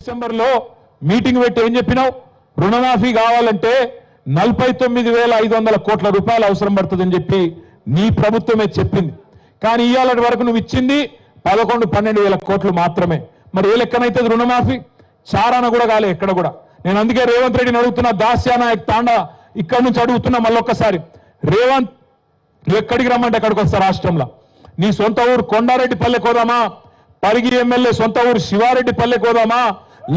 డిసెంబర్లో మీటింగ్ పెట్టి ఏం చెప్పినావు? రుణమాఫీ కావాలంటే 49,500 కోట్ల రూపాయలు అవసరం పడుతుందని చెప్పి నీ ప్రభుత్వమే చెప్పింది. కానీ ఇవాళ వరకు నువ్వు ఇచ్చింది 11-12 వేల కోట్లు మాత్రమే. మరి ఏ లెక్కనైతే రుణమాఫీ చారాన కూడా కాలే ఎక్కడ కూడా. నేను అందుకే రేవంత్ రెడ్డిని అడుగుతున్నా, దాస్యానాయక్ తాండా ఇక్కడ నుంచి అడుగుతున్నా మళ్ళొక్కసారి. రేవంత్ ఎక్కడికి రమ్మంటే ఎక్కడికి వస్తా? రాష్ట్రంలో నీ సొంత ఊరు కొండారెడ్డిపల్లె కోదామా, పరిగి ఎమ్మెల్యే సొంత ఊరు శివారెడ్డిపల్లె కోదామా,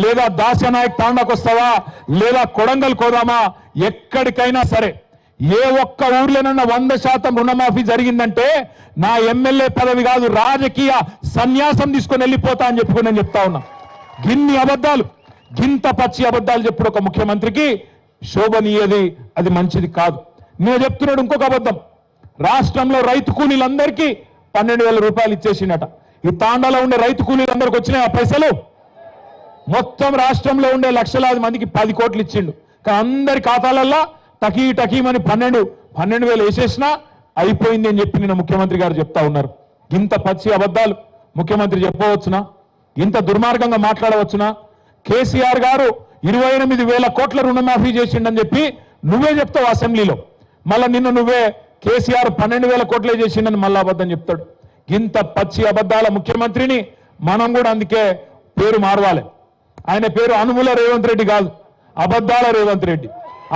లేదా దాస్యానాయక్ తాండాకు వస్తావా, లేదా కొడంగల్ కోదామా? ఎక్కడికైనా సరే ఏ ఒక్క ఊర్లోనన్నా 100% రుణమాఫీ జరిగిందంటే నా ఎమ్మెల్యే పదవి కాదు, రాజకీయ సన్యాసం తీసుకొని వెళ్ళిపోతా అని చెప్పి నేను చెప్తా ఉన్నా. గిన్ని అబద్ధాలు, గింత పచ్చి అబద్ధాలు చెప్పుడు ఒక ముఖ్యమంత్రికి శోభనీయది, అది మంచిది కాదు. నేను చెప్తున్నాడు ఇంకొక అబద్ధం. రాష్ట్రంలో రైతు కూలీలందరికీ 12,000 రూపాయలు ఇచ్చేసినట. ఈ తాండాలో ఉండే రైతు కూలీలందరికీ వచ్చినాయి ఆ పైసలు. మొత్తం రాష్ట్రంలో ఉండే లక్షలాది మందికి 10 కోట్లు ఇచ్చిండు. కానీ అందరి ఖాతాలల్లో టకీమని 12,000 వేసేసినా అయిపోయింది అని చెప్పి నిన్న ముఖ్యమంత్రి గారు చెప్తా ఉన్నారు. ఇంత పచ్చి అబద్ధాలు ముఖ్యమంత్రి చెప్పవచ్చునా? ఇంత దుర్మార్గంగా మాట్లాడవచ్చునా? కేసీఆర్ గారు 28,000 కోట్ల రుణమాఫీ చేసిండని చెప్పి నువ్వే చెప్తావు అసెంబ్లీలో. మళ్ళా నిన్న నువ్వే కేసీఆర్ 12,000 కోట్లే చేసిండని మళ్ళా అబద్ధం చెప్తాడు. ఇంత పచ్చి అబద్ధాల ముఖ్యమంత్రిని మనం కూడా అందుకే పేరు మారవాలి. ఆయన పేరు అనుముల రేవంత్ రెడ్డి కాదు, అబద్ధాల రేవంత్ రెడ్డి.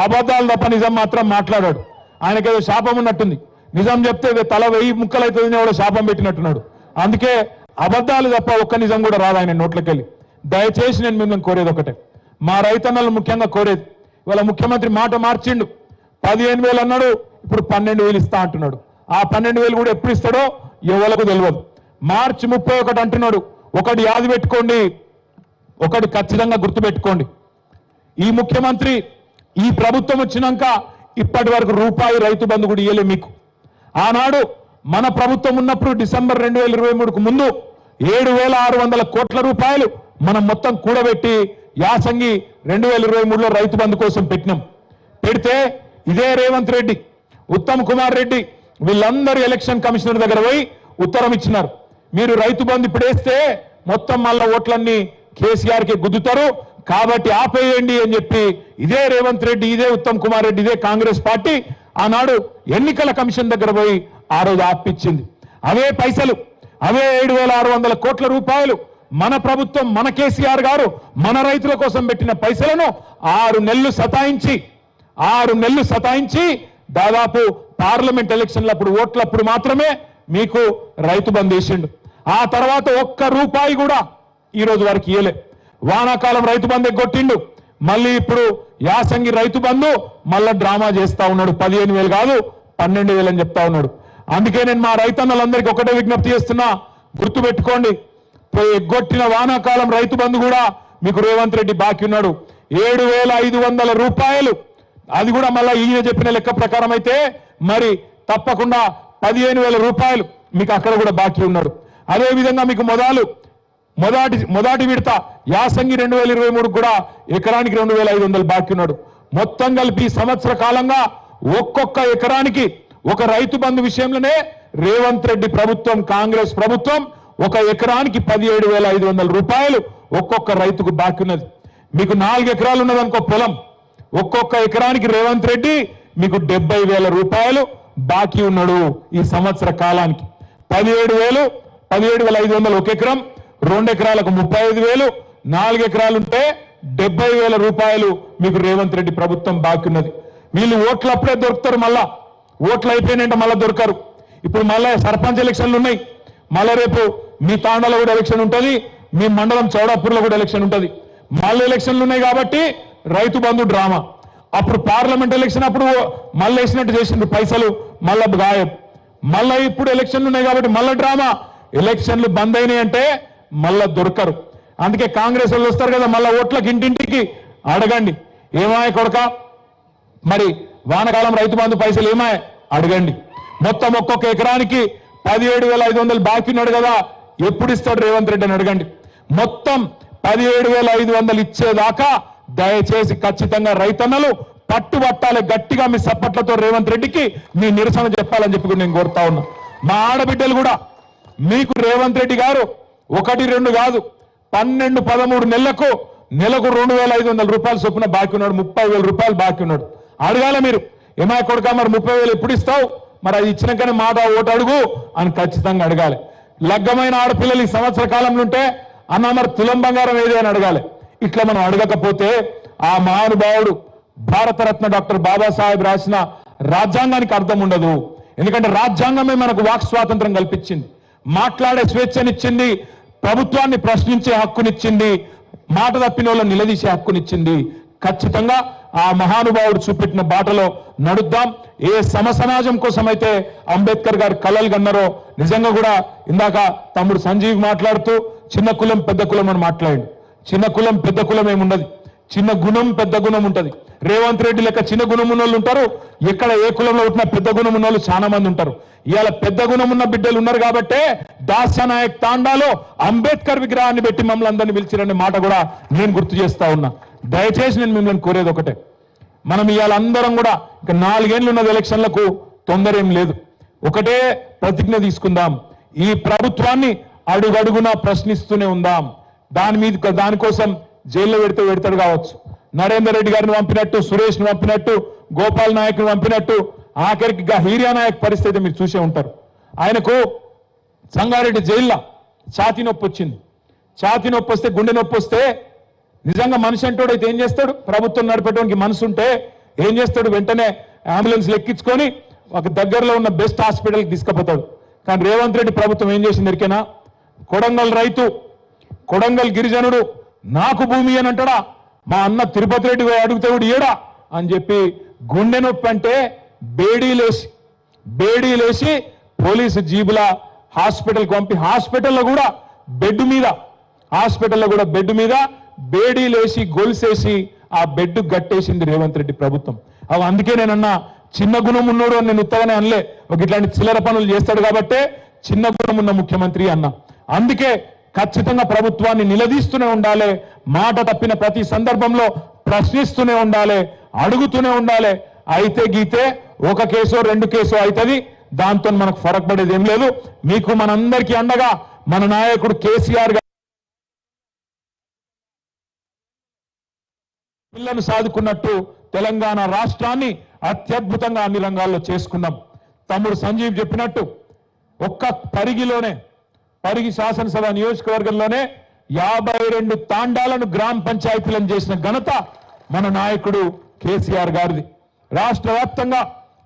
అబద్ధాలు తప్ప నిజం మాత్రం మాట్లాడాడు. ఆయనకేదో శాపం ఉన్నట్టుంది. నిజం చెప్తే తల 1000 ముక్కలైతుందని ఎవడో శాపం పెట్టినట్టున్నాడు. అందుకే అబద్ధాలు తప్ప ఒక్క నిజం కూడా రాదు ఆయన నోట్లకెళ్ళి. దయచేసి నేను మిమ్మల్ని కోరేది ఒకటే, మా రైతన్నలు ముఖ్యంగా కోరేది, ఇవాళ ముఖ్యమంత్రి మాట మార్చిండు. 15,000 అన్నాడు, ఇప్పుడు 12,000 ఇస్తా అంటున్నాడు. ఆ 12,000 కూడా ఎప్పుడు ఇస్తాడో ఎవరికి తెలియదు. మార్చి 31 అంటున్నాడు. ఒకటి యాది పెట్టుకోండి, ఒకటి ఖచ్చితంగా గుర్తుపెట్టుకోండి. ఈ ముఖ్యమంత్రి, ఈ ప్రభుత్వం వచ్చినాక ఇప్పటి వరకు రూపాయి రైతు బంధు కూడా ఇయ్యలే మీకు. ఆనాడు మన ప్రభుత్వం ఉన్నప్పుడు డిసెంబర్ 2023కు ముందు 7,600 కోట్ల రూపాయలు మనం మొత్తం కూడబెట్టి యాసంగి 2023లో రైతు బంధు కోసం పెట్టినాం. పెడితే ఇదే రేవంత్ రెడ్డి, ఉత్తమ్ కుమార్ రెడ్డి వీళ్ళందరూ ఎలక్షన్ కమిషనర్ దగ్గర పోయి ఉత్తరం ఇచ్చినారు. మీరు రైతు బంధు ఇప్పుడు వేస్తే మొత్తం మళ్ళా ఓట్లన్నీ కేసీఆర్కి గుద్దుతారు కాబట్టి ఆపేయండి అని చెప్పి ఇదే రేవంత్ రెడ్డి, ఇదే ఉత్తమ్ కుమార్ రెడ్డి, ఇదే కాంగ్రెస్ పార్టీ ఆనాడు ఎన్నికల కమిషన్ దగ్గర పోయి ఆ రోజు ఆపిచ్చింది. అవే పైసలు, అవే 7,600 కోట్ల రూపాయలు మన ప్రభుత్వం, మన కేసీఆర్ గారు మన రైతుల కోసం పెట్టిన పైసలను 6 నెలలు సతాయించి దాదాపు పార్లమెంట్ ఎలక్షన్లప్పుడు ఓట్లప్పుడు మాత్రమే మీకు రైతు బంధు వేసిండు. ఆ తర్వాత ఒక్క రూపాయి కూడా ఈ రోజు వరకు ఇయ్యలే. వానాకాలం రైతు బంధు ఎగ్గొట్టిండు. మళ్ళీ ఇప్పుడు యాసంగి రైతు బంధు మళ్ళా డ్రామా చేస్తా ఉన్నాడు. 15,000 కాదు 12,000 అని చెప్తా ఉన్నాడు. అందుకే నేను మా రైతన్నలందరికీ ఒకటే విజ్ఞప్తి చేస్తున్నా, గుర్తుపెట్టుకోండి, ఎగ్గొట్టిన వానాకాలం రైతు బంధు కూడా మీకు రేవంత్ రెడ్డి బాకీ ఉన్నాడు 7,500 రూపాయలు. అది కూడా మళ్ళా ఈయన చెప్పిన లెక్క ప్రకారం అయితే మరి తప్పకుండా 15,000 రూపాయలు మీకు అక్కడ కూడా బాకీ ఉన్నాడు. అదేవిధంగా మీకు మొదటి విడత యాసంగి 2023 కూడా ఎకరానికి 2,500 బాకీ ఉన్నాడు. మొత్తం కలిపి సంవత్సర కాలంగా ఒక్కొక్క ఎకరానికి ఒక రైతు బంధు విషయంలోనే రేవంత్ రెడ్డి ప్రభుత్వం, కాంగ్రెస్ ప్రభుత్వం ఒక ఎకరానికి 17,500 రూపాయలు ఒక్కొక్క రైతుకు బాకీ ఉన్నది. మీకు 4 ఎకరాలు ఉన్నదనుకో పొలం, ఒక్కొక్క ఎకరానికి రేవంత్ రెడ్డి మీకు 70,000 రూపాయలు బాకీ ఉన్నాడు. ఈ సంవత్సర కాలానికి 17,500 ఒక ఎకరం, 2 ఎకరాలకు 35,000, 4 ఎకరాలుంటే 70,000 రూపాయలు మీకు రేవంత్ రెడ్డి ప్రభుత్వం బాకీ ఉన్నది. వీళ్ళు ఓట్లు అప్పుడే దొరుకుతారు, మళ్ళా ఓట్లు అయిపోయినంటే మళ్ళా దొరకరు. ఇప్పుడు మళ్ళా సర్పంచ్ ఎలక్షన్లు ఉన్నాయి, మళ్ళా రేపు మీ తాండాలో కూడా ఎలక్షన్ ఉంటుంది, మీ మండలం చౌడాపూర్లో కూడా ఎలక్షన్ ఉంటుంది. మళ్ళీ ఎలక్షన్లు ఉన్నాయి కాబట్టి రైతు బంధు డ్రామా. అప్పుడు పార్లమెంట్ ఎలక్షన్ అప్పుడు మళ్ళీ వేసినట్టు చేసిండ్రు పైసలు, మళ్ళా గాయబ్. మళ్ళా ఇప్పుడు ఎలక్షన్లు ఉన్నాయి కాబట్టి మళ్ళా డ్రామా. ఎలక్షన్లు బంద్ అయినాయి అంటే మళ్ళా దొరకరు. అందుకే కాంగ్రెస్ వాళ్ళు వస్తారు కదా, మళ్ళా ఓట్లకి ఇంటింటికి అడగండి, ఏమాయ కొడక మరి వానకాలం రైతు బంధు పైసలు ఏమాయ అడగండి. మొత్తం ఒక్కొక్క ఎకరానికి 17,500 బాకీ ఉన్నాడు కదా, ఎప్పుడు ఇస్తాడు రేవంత్ రెడ్డి అని అడగండి. మొత్తం 17,500 ఇచ్చేదాకా దయచేసి ఖచ్చితంగా రైతన్నలు పట్టుబట్టాలి. గట్టిగా మీ సప్పట్లతో రేవంత్ రెడ్డికి మీ నిరసన చెప్పాలని చెప్పి నేను కోరుతా ఉన్నా. మా ఆడబిడ్డలు కూడా మీకు రేవంత్ రెడ్డి గారు 1, 2 కాదు 12, 13 నెలలకు నెలకు 2,500 రూపాయలు చొప్పున బాకీ ఉన్నాడు, 30,000 రూపాయలు బాకీ ఉన్నాడు. అడగాల మీరు, ఏమా కొడుకా మరి 30,000 ఎప్పుడు ఇస్తావు, మరి అది ఇచ్చినాకనే మాట ఓటు అడుగు అని ఖచ్చితంగా అడగాలి. లగ్గమైన ఆడపిల్లలు ఈ సంవత్సర కాలంలో ఉంటే అన్న మరి తులం బంగారం ఏది అని అడగాలి. ఇట్లా మనం అడగకపోతే ఆ మహానుభావుడు భారతరత్న డాక్టర్ బాబాసాహెబ్ రాసిన రాజ్యాంగానికి అర్థం ఉండదు. ఎందుకంటే రాజ్యాంగమే మనకు వాక్ స్వాతంత్రం కల్పించింది, మాట్లాడే స్వేచ్ఛనిచ్చింది, ప్రభుత్వాన్ని ప్రశ్నించే హక్కునిచ్చింది, మాట తప్పిన వాళ్ళని నిలదీసే హక్కునిచ్చింది. ఖచ్చితంగా ఆ మహానుభావుడు చూపెట్టిన బాటలో నడుద్దాం. ఏ సమసమాజం కోసం అయితే అంబేద్కర్ గారు కలలు కన్నారో నిజంగా కూడా ఇందాక తమ్ముడు సంజీవ్ మాట్లాడుతూ చిన్న కులం పెద్ద కులం అని మాట్లాడాడు. చిన్న కులం పెద్ద కులం ఏముండదు, చిన్న గుణం పెద్ద గుణం ఉంటది. రేవంత్ రెడ్డి లెక్క చిన్న గుణం ఉన్న వాళ్ళు ఉంటారు, ఎక్కడ ఏ కులంలో ఉంటున్నా పెద్ద గుణం ఉన్న వాళ్ళు చాలా మంది ఉంటారు. ఇవాళ పెద్ద గుణం ఉన్న బిడ్డలు ఉన్నారు కాబట్టే దాస్యానాయక్ తాండాలో అంబేద్కర్ విగ్రహాన్ని పెట్టి మమ్మల్ని అందరినీ పిలిచిరనే మాట కూడా నేను గుర్తు చేస్తా ఉన్నా. దయచేసి నేను మిమ్మల్ని కోరేది ఒకటే, మనం ఇవాళ అందరం కూడా ఇక 4 ఏళ్ళు ఉన్నది, ఎలక్షన్లకు తొందర ఏం లేదు. ఒకటే ప్రతిజ్ఞ తీసుకుందాం, ఈ ప్రభుత్వాన్ని అడుగడుగునా ప్రశ్నిస్తూనే ఉందాం. దానికోసం జైల్లో పెడతాడు కావచ్చు, నరేందర్ రెడ్డి గారిని పంపినట్టు, సురేష్ని పంపినట్టు, గోపాల్ నాయక్ని పంపినట్టు, ఆఖరికి హీరియా నాయక్ పరిస్థితి మీరు చూసే ఉంటారు. ఆయనకు సంగారెడ్డి జైల్లో ఛాతీ నొప్పి వచ్చింది. ఛాతీ నొప్పి వస్తే, గుండె నొప్పి వస్తే నిజంగా మనిషి అంటోడైతే ఏం చేస్తాడు, ప్రభుత్వం నడిపేటానికి మనసు ఉంటే ఏం చేస్తాడు, వెంటనే అంబులెన్స్ ఎక్కించుకొని ఒక దగ్గరలో ఉన్న బెస్ట్ హాస్పిటల్కి తీసుకుపోతాడు. కానీ రేవంత్ రెడ్డి ప్రభుత్వం ఏం చేసింది ఎరికేనా, కొడంగల్ రైతు, కొడంగల్ గిరిజనుడు నాకు భూమి అని అంటాడా, మా అన్న తిరుపతి రెడ్డి అడిగితే కూడా ఏడా అని చెప్పి గుండె నొప్పి అంటే బేడీలేసి పోలీసు జీబుల హాస్పిటల్కి పంపి హాస్పిటల్లో కూడా బెడ్ మీద బేడీలేసి గొలుసేసి ఆ బెడ్ గట్టేసింది రేవంత్ రెడ్డి ప్రభుత్వం. అందుకే నేనన్నా చిన్న గుణం ఉన్నోడు అని నేను ఉత్తగానే అనలే, ఒక ఇట్లాంటి చిల్లర పనులు చేస్తాడు కాబట్టే చిన్న గుణం ఉన్న ముఖ్యమంత్రి అన్నా. అందుకే ఖచ్చితంగా ప్రభుత్వాన్ని నిలదీస్తూనే ఉండాలి, మాట తప్పిన ప్రతి సందర్భంలో ప్రశ్నిస్తూనే ఉండాలి, అడుగుతూనే ఉండాలి. అయితే గీతే ఒక కేసో 2 కేసో అవుతుంది, దాంతో మనకు ఫరక్ పడేది ఏం లేదు. మీకు మనందరికీ అండగా మన నాయకుడు కేసీఆర్ గారు పిల్లను సాదుకున్నట్టు తెలంగాణ రాష్ట్రాన్ని అత్యద్భుతంగా అన్ని రంగాల్లో చేసుకున్నాం. తమ్ముడు సంజీవ్ చెప్పినట్టు ఒక్క పరిగి శాసనసభ నియోజకవర్గంలోనే 52 తాండాలను గ్రామ పంచాయతీలను చేసిన ఘనత మన నాయకుడు కేసీఆర్ గారిది. రాష్ట్ర వ్యాప్తంగా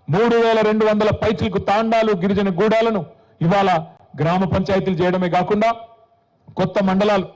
3,200 పైచిలకు తాండాలు, గిరిజన గూడాలను ఇవాళ గ్రామ పంచాయతీలు చేయడమే కాకుండా కొత్త మండలాలు